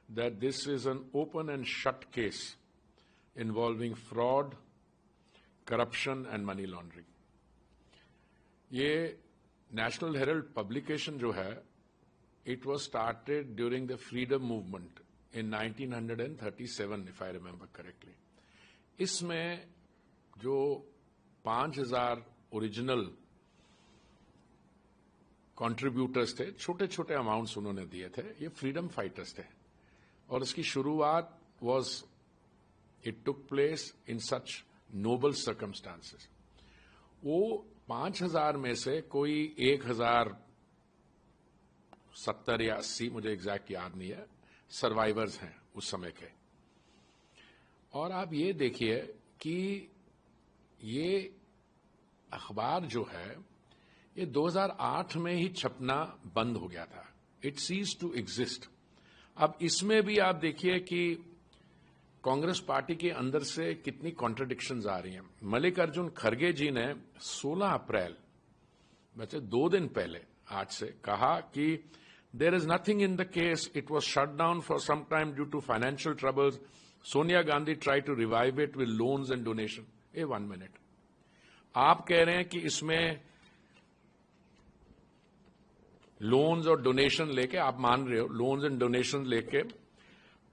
that this is an open and shut case involving fraud, corruption and money laundering. ये National Herald publication जो है, it was started during the freedom movement in 1937, if I remember correctly. इसमें जो 5,000 original contributors थे, छोटे छोटे amounts उन्होंने दिए थे, ये फ्रीडम फाइटर्स थे और इसकी शुरुआत it took place in such noble circumstances. वो 5,000 में से कोई 1,070 या 80, मुझे एग्जैक्ट याद नहीं है, सर्वाइवर्स हैं उस समय के. और आप ये देखिए कि ये अखबार जो है ये 2008 में ही छपना बंद हो गया था. It ceased to exist. अब इसमें भी आप देखिए कि कांग्रेस पार्टी के अंदर से कितनी कॉन्ट्रडिक्शंस आ रही हैं. मल्लिकार्जुन खड़गे जी ने 16 अप्रैल, वैसे 2 दिन पहले आज से, कहा कि there is nothing in the case, it was shut down for some time due to financial troubles. Sonia Gandhi try to revive it with loans and donation. 1 minute, आप कह रहे हैं कि इसमें लोन्स और डोनेशन लेके, आप मान रहे हो लोन्स एंड डोनेशन लेके,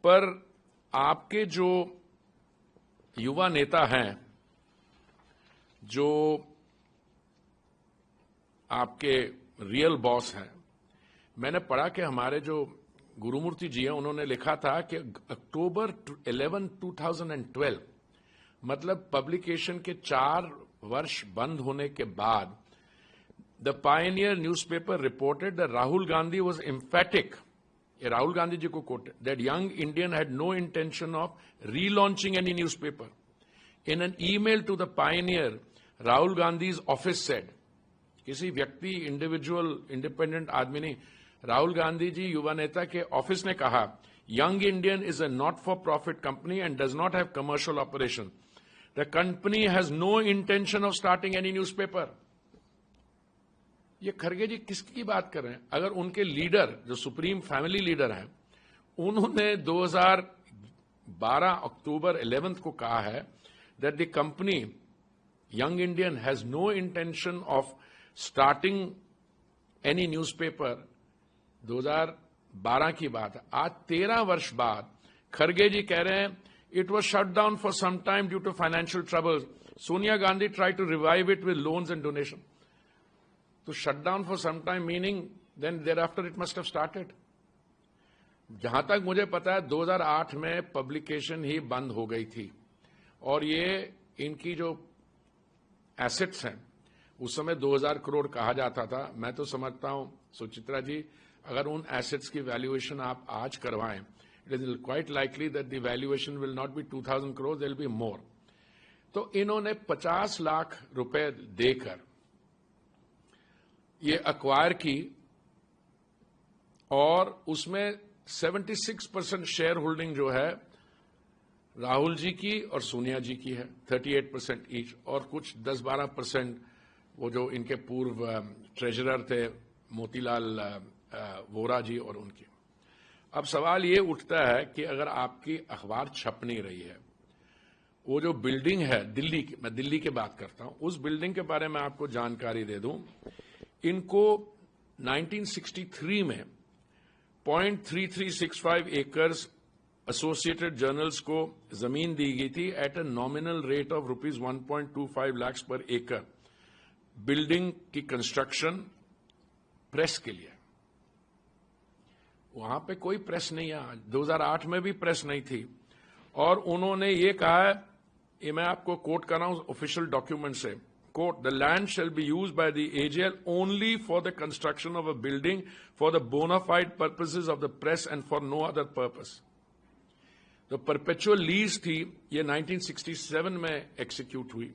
पर आपके जो युवा नेता हैं, जो आपके रियल बॉस हैं, मैंने पढ़ा कि हमारे जो गुरुमूर्ति जी हैं, उन्होंने लिखा था कि अक्टूबर 11, 2012, मतलब पब्लिकेशन के 4 वर्ष बंद होने के बाद, the Pioneer newspaper reported that Rahul Gandhi was emphatic, ये राहुल गांधी जी को quote, that Young Indian had no intention of relaunching any newspaper. In an email to the Pioneer, Rahul Gandhi's office said, किसी व्यक्ति, इंडिविजुअल, इंडिपेंडेंट आदमी नहीं, राहुल गांधी जी युवा नेता के ऑफिस ने कहा, young Indian is a not for profit company and does not have commercial operation. The company has no intention of starting any newspaper. ये खड़गे जी किसकी बात कर रहे हैं? अगर उनके लीडर, जो सुप्रीम फैमिली लीडर हैं, उन्होंने 2012 अक्टूबर 11 को कहा है that the company young Indian has no intention of starting any newspaper, 2012 की बात है. आज 13 वर्ष बाद खड़गे जी कह रहे हैं it was shut down for some time due to financial troubles. Sonia Gandhi try to revive it with loans and donation. तो shut down for some time meaning then thereafter it must have started. जहां तक मुझे पता है 2008 में publication ही बंद हो गई थी और ये इनकी जो एसेट्स हैं उस समय 2000 करोड़ कहा जाता था. मैं तो समझता हूं सुचित्रा जी, अगर उन एसेट्स की वैल्यूएशन आप आज करवाएं, it is quite likely that the valuation will not be 2000 crore, there will be more. तो इन्होंने 50 लाख रुपए देकर ये अक्वायर की और उसमें 76% शेयर होल्डिंग जो है राहुल जी की और सोनिया जी की है, 38% ईच, और कुछ 10-12% वो जो इनके पूर्व ट्रेजरर थे मोतीलाल वोरा जी और उनकी. अब सवाल ये उठता है कि अगर आपकी अखबार छप नहीं रही है, वो जो बिल्डिंग है दिल्ली की, मैं दिल्ली की बात करता हूं, उस बिल्डिंग के बारे में आपको जानकारी दे दूं. इनको 1963 में 0.3365 एकर्स एसोसिएटेड जर्नल्स को जमीन दी गई थी at a nominal rate of rupees 1.25 lakh पर एकड़, बिल्डिंग की कंस्ट्रक्शन प्रेस के लिए. वहां पे कोई प्रेस नहीं है, 2008 में भी प्रेस नहीं थी. और उन्होंने ये कहा है, ये मैं आपको कोट कर रहा हूं ऑफिशियल डॉक्यूमेंट से, quote, the land shall be used by the AGL only for the construction of a building for the bona fide purposes of the press and for no other purpose. तो perpetual lease थी, ये 1967 में execute हुई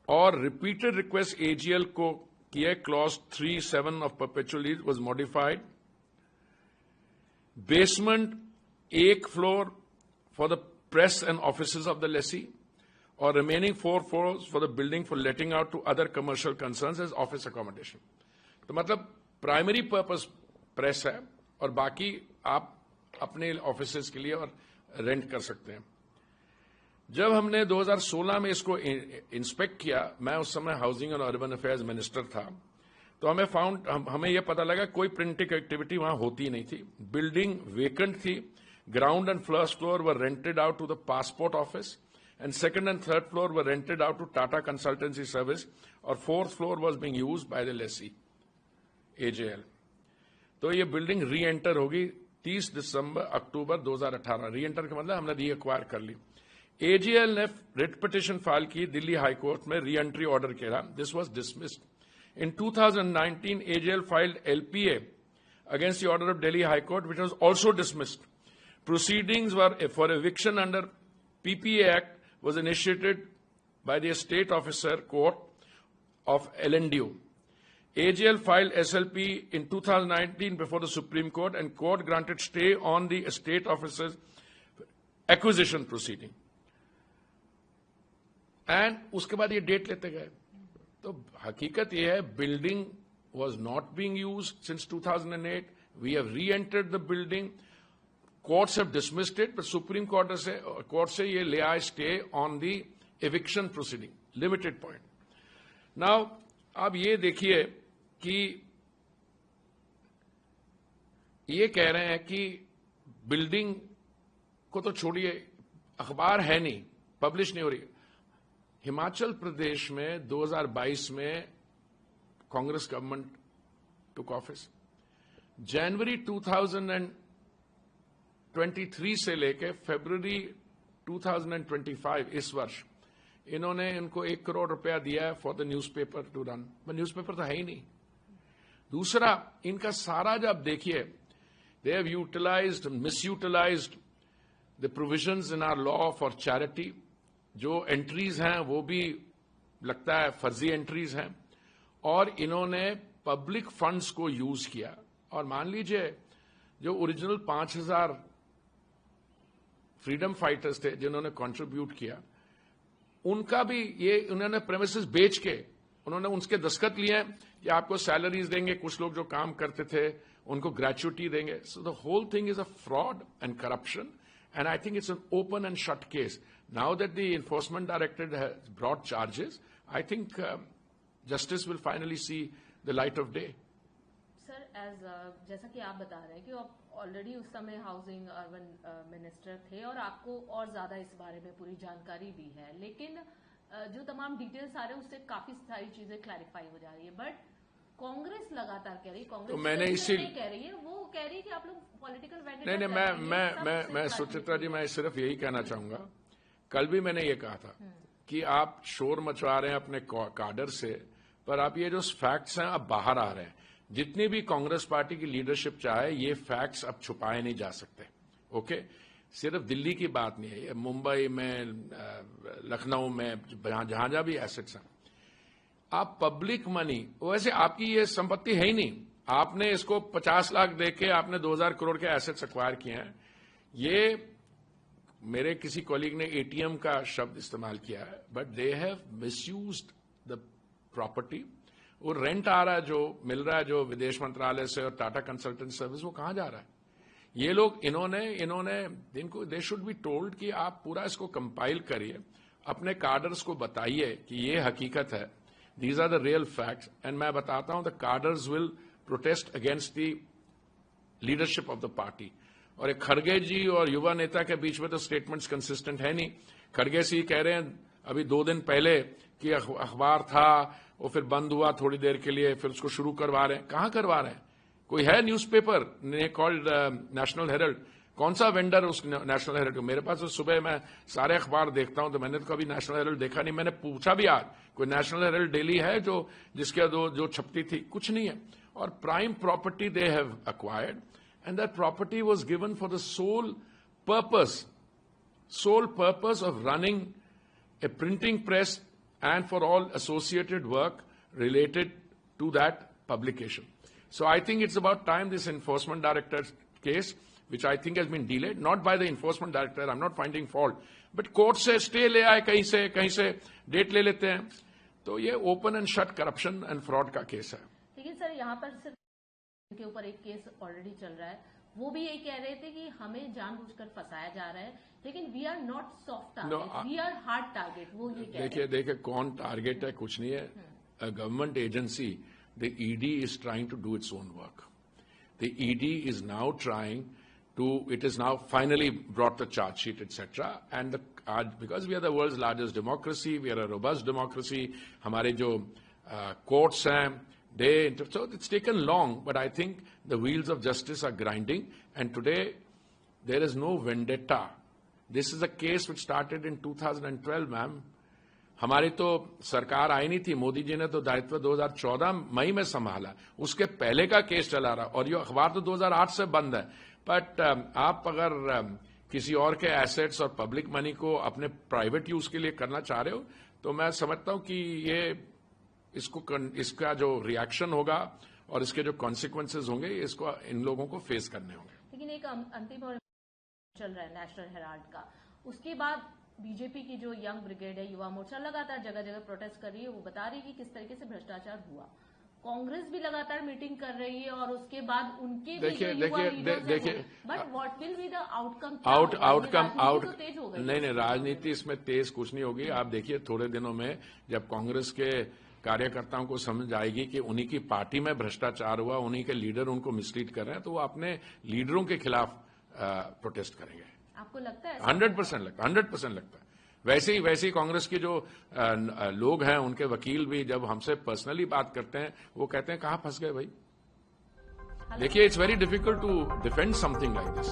और repeated request AGL को किए. Clause 3(7) of perpetual lease was modified. Basement 1 floor for the press and offices of the Lesi or remaining 4 floors for the building for letting out to other commercial concerns as office accommodation. तो मतलब primary purpose press है और बाकी आप अपने offices के लिए और रेंट कर सकते हैं। जब हमने 2016 में इसको इंस्पेक्ट किया, मैं उस समय housing and urban affairs minister था, तो हमें यह पता लगा कोई प्रिंटिंग एक्टिविटी वहां होती नहीं थी। बिल्डिंग वेकेंट थी। Ground and first floor were rented out to the passport office and second and third floor were rented out to Tata consultancy service और fourth floor was being used by the lessee AJL। तो ये building री enter होगी 30 अक्टूबर 2018। री enter का मतलब हमने री एक्वायर कर ली। AJL ने रिट पिटिशन फाइल की दिल्ली हाई कोर्ट में री एंट्री ऑर्डर किया। This was dismissed. In 2019, AJL filed LPA against the order of Delhi High Court, which was also dismissed. Proceedings were for eviction under PPA Act was initiated by the Estate Officer Court of LNDO. AJL filed SLP in 2019 before the Supreme Court, and court granted stay on the Estate Officer's acquisition proceeding. And उसके बाद ये date लेते गए। तो हकीकत यह है, building was not being used since 2008। We have reentered the building. Courts have dismissed it, but supreme court से ये ले आए stay on the eviction proceeding, limited point. Now अब ये देखिए कि ये कह रहे हैं कि बिल्डिंग को तो छोड़िए, अखबार है नहीं, पब्लिश नहीं हो रही। हिमाचल प्रदेश में 2022 में कांग्रेस गवर्नमेंट टुक ऑफिस। जनवरी 2023 से लेकर फरवरी 2025 इस वर्ष इन्होंने इनको 1 करोड़ रुपया दिया है for the newspaper to run. Newspaper तो है ही नहीं। दूसरा, इनका सारा जब देखिए, they have utilised, misutilised the provisions in our law for charity. जो एंट्रीज हैं वो भी लगता है फर्जी एंट्रीज हैं, और इन्होंने पब्लिक फंड्स को यूज किया। और मान लीजिए जो ओरिजिनल 5000 फ्रीडम फाइटर्स थे जिन्होंने कंट्रीब्यूट किया, उनका भी ये उन्होंने प्रेमिसेस बेच के उन्होंने उनके दस्तखत लिए कि आपको सैलरीज देंगे, कुछ लोग जो काम करते थे उनको ग्रेचुइटी देंगे। So the whole thing is a fraud and corruption, and I think it's an open and shut case. Now that the Enforcement Directorate has brought charges, I think justice will finally see the light of day. Sir, as जैसा कि आप बता रहे हैं कि आप already उस समय हाउसिंग अर्बन मिनिस्टर थे और आपको और ज्यादा इस बारे में पूरी जानकारी भी है, लेकिन जो तमाम डिटेल्स आ रहे हैं उससे काफी सारी चीजें क्लैरिफाई हो जा रही है। बट कांग्रेस लगातार कह रही है, कांग्रेस तो मैंने इसी कह रही है, वो कह रही है कि आप लोग पॉलिटिकल नहीं, मैं सुचित्रा जी, मैं सिर्फ यही कहना चाहूंगा, कल भी मैंने ये कहा था कि आप शोर मचवा रहे हैं अपने काडर से, पर आप ये जो फैक्ट्स हैं अब बाहर आ रहे हैं। जितनी भी कांग्रेस पार्टी की लीडरशिप चाहे, ये फैक्ट्स अब छुपाए नहीं जा सकते। ओके, सिर्फ दिल्ली की बात नहीं है, ये मुंबई में, लखनऊ में, जहां जहां भी एसेट्स हैं, आप पब्लिक मनी, वैसे आपकी ये संपत्ति है ही नहीं, आपने इसको 50 लाख देके आपने 2000 करोड़ के एसेट्स एक्वायर किए हैं। ये मेरे किसी कॉलीग ने ATM का शब्द इस्तेमाल किया है, but they have misused the property. वो रेंट आ रहा है, जो मिल रहा है, जो विदेश मंत्रालय से और टाटा कंसल्टेंट सर्विस, वो कहां जा रहा है? ये लोग इन्होंने इनको दे शुड बी टोल्ड कि आप पूरा इसको कंपाइल करिए, अपने कार्डर्स को बताइए कि ये हकीकत है, these are the real facts, and मैं बताता हूं, the cadres will protest against the leadership of the party। और एक खड़गे जी और युवा नेता के बीच में तो स्टेटमेंट्स कंसिस्टेंट है नहीं। खड़गे जी कह रहे हैं अभी 2 दिन पहले कि अखबार था, वो फिर बंद हुआ थोड़ी देर के लिए, फिर उसको शुरू करवा रहे हैं। कहां करवा रहे हैं? कोई है न्यूज़पेपर ने कॉल्ड नेशनल हेराल्ड? कौन सा वेंडर उस नेशनल हेराल्ड? मेरे पास तो सुबह मैं सारे अखबार देखता हूं, तो मैंने तो कभी नेशनल हेराल्ड देखा नहीं। मैंने पूछा भी आज, कोई नेशनल हेराल्ड डेली है जिसके जो छपती थी? कुछ नहीं है। और prime property they have acquired, and that property was given for the sole purpose of running a printing press and for all associated work related to that publication. So I think it's about time this enforcement director case, which I think has been delayed, not by the enforcement director, I'm not finding fault, but court से stay ले आए, कहीं से date ले लेते हैं, तो ये open and shut corruption and fraud का केस है। लेकिन सर यहाँ पर सिर्फ के ऊपर एक केस ऑलरेडी चल रहा है, वो भी ये कह रहे थे कि हमें जानबूझकर फंसाया जा रहा है, लेकिन we are not soft target, we are hard target. वो ये कह रहे हैं। देखिए कौन टारगेट है, कुछ नहीं है। A government agency, the ED is trying to do its own work. The ED is now trying to, it is now finally brought the charge sheet, etc. And because we are the world's largest democracy, we are a robust democracy, हमारे जो courts हैं, so it's taken long, but I think the wheels of justice are grinding, and today there is no vendetta. This is a case which started in 2012, ma'am. हमारी तो सरकार आई नहीं थी, मोदी जी ने तो दायित्व 2014 मई में संभाला, उसके पहले का केस चला रहा, और ये अखबार तो 2008 से बंद है। बट आप अगर किसी और के एसेट्स और पब्लिक मनी को अपने प्राइवेट यूज के लिए करना चाह रहे हो, तो मैं समझता हूं कि ये इसका जो रिएक्शन होगा और इसके जो कॉन्सिक्वेंसेज होंगे, इसको इन लोगों को फेस करने होंगे। लेकिन एक अंतिम और चल रहा है नेशनल हेराल्ड का, उसके बाद बीजेपी की जो यंग ब्रिगेड है, युवा मोर्चा, लगातार जगह जगह प्रोटेस्ट कर रही है। वो बता रही है कि किस तरीके से भ्रष्टाचार हुआ। कांग्रेस भी लगातार मीटिंग कर रही है, और उसके बाद उनके देखिए but what will be the outcome? तेज हो गई। नहीं, राजनीति इसमें तेज कुछ नहीं होगी। आप देखिए थोड़े दिनों में जब कांग्रेस के कार्यकर्ताओं को समझ आएगी कि उन्हीं की पार्टी में भ्रष्टाचार हुआ, उन्हीं के लीडर उनको मिसलीड कर रहे हैं, तो वो अपने लीडरों के खिलाफ प्रोटेस्ट करेंगे। आपको लगता है? 100% लगता है। वैसे ही कांग्रेस के जो लोग हैं, उनके वकील भी जब हमसे पर्सनली बात करते हैं, वो कहते हैं कहां फंस गए भाई। देखिए, it's very difficult to defend something like this.